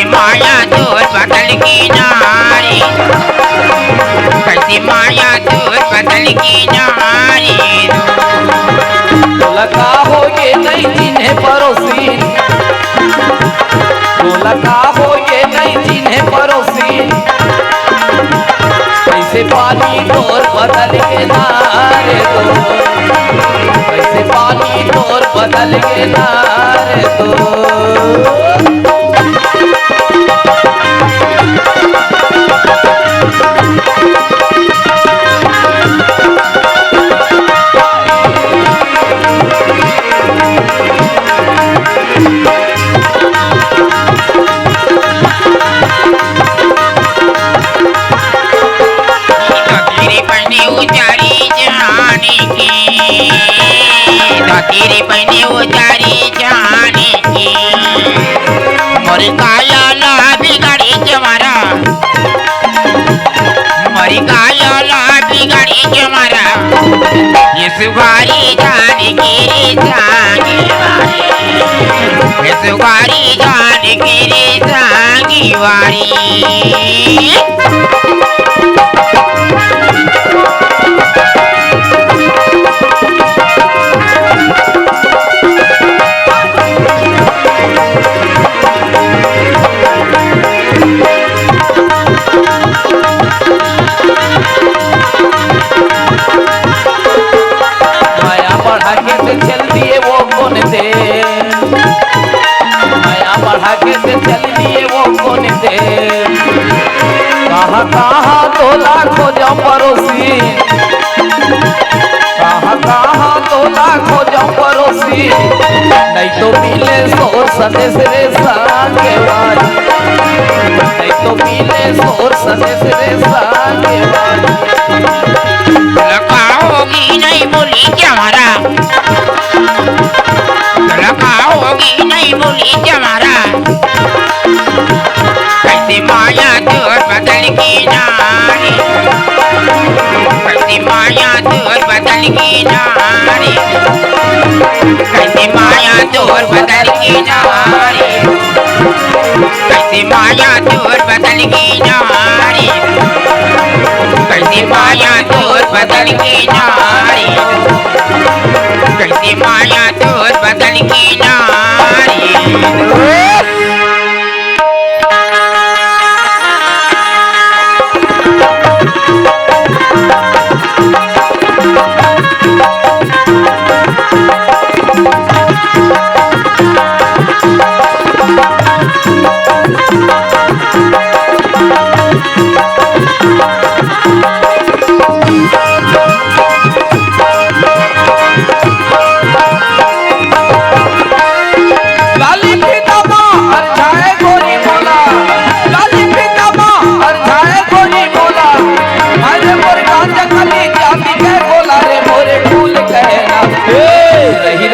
माया दूर बदल की नारी, कैसी माया दूर बदल की नारी। लगा हो ये नहीं जिन्हें परोसी, लगा हो ये नहीं जिन्हें परोसी, कैसे पानी तोर बदल के नारे दो, कैसे पानी तोर बदल के नारे दो। तेरे बने उजारी जाने की मोरी काया ला बिगाड़ी जमारा, मोरी काया ला बिगाड़ी जमारा। ये सुगारी जाने की जागी वारी, ये सुगारी जाने की जागी वारी। चल दिए वो कौन थे, माया बढ़ा के से चल दिए वो कौन थे। कहाँ कहाँ तो लाखों जाऊं पड़ोसी, कहाँ कहाँ तो लाखों जाऊं पड़ोसी, नहीं तो मिले शोर संदेश रे सांगे वाली, नहीं तो मिले शोर संदेश रे सांगे वाली। लगाओगी नहीं बोली जमारा, लगाओगी नहीं बोली जमारा। कैसे माया दूर बदल की नारी, कैसे माया दूर बदल की नारी, कैसे माया दूर बदल की नारी, कैसे माया दूर बदल की नारी, कैसे माया दूर बदल की नारी, कैसे माया दूर बदल की नारी।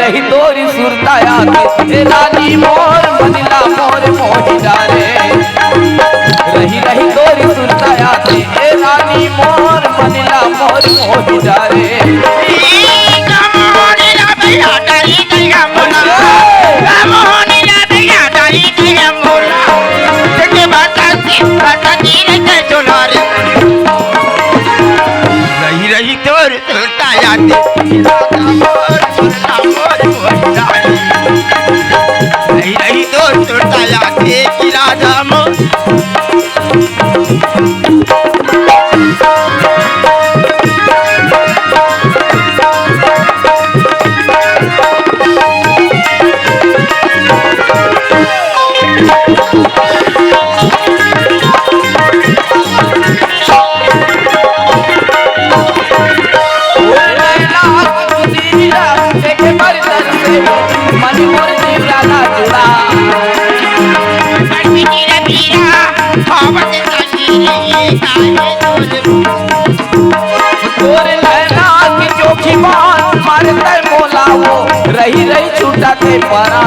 रही तोरी सुरताया के रानी मोर मनिला मोर मोही डारे, रही रही तोरी सुरताया के रानी मोर मनिला मोर मोही डारे। रही रही तोर सुरताया रही रही तो सुरता जाते कि राजा मो के परा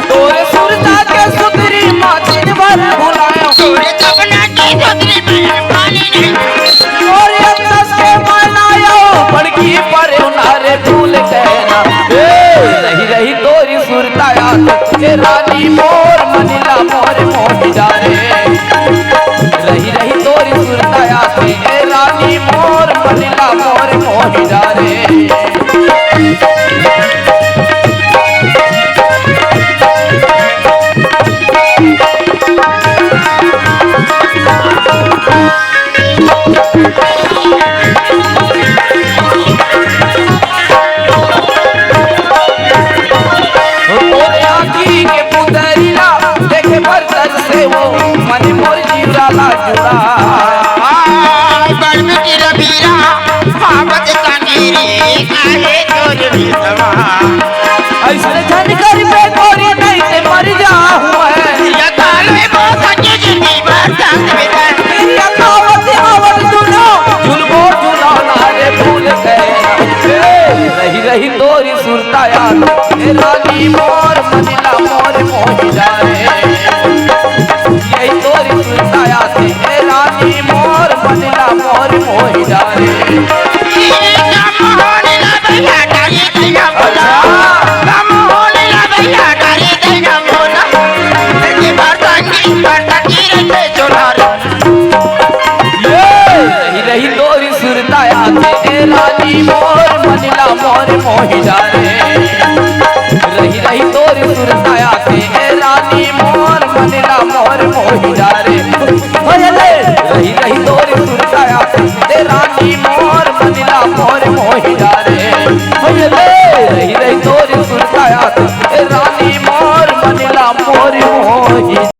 तोरे सुरता के सुतरी माचिन भर भुलायो तोरे अतस के मनायो बड़की पर उनारे भूल कहना रही रही तोरी सुरता याद ए रानी मोर मनिला मोर मोही डारे रही रही तोरी सुरता याद ए रानी मोर मनिला मोर मोही डारे मन मोर जीवला जुड़ा ऐसे जानकर पे गोरी नहीं से मर जाऊं मैं आवत दुनो झुलबो झुलाना रे भूल गए रही रही तोरी सुरता याद ए रानी मोर मनिला मोर मोही डारे यही तोरी सुरता याद ए रानी मोर मनिला मोर मोही डारे रही तोरी सुरता याद ए रानी मोर मनिला मोर मोही डारे रही रही तोरी सुरता याद ए रानी मोर मनिला मोर मोही डारे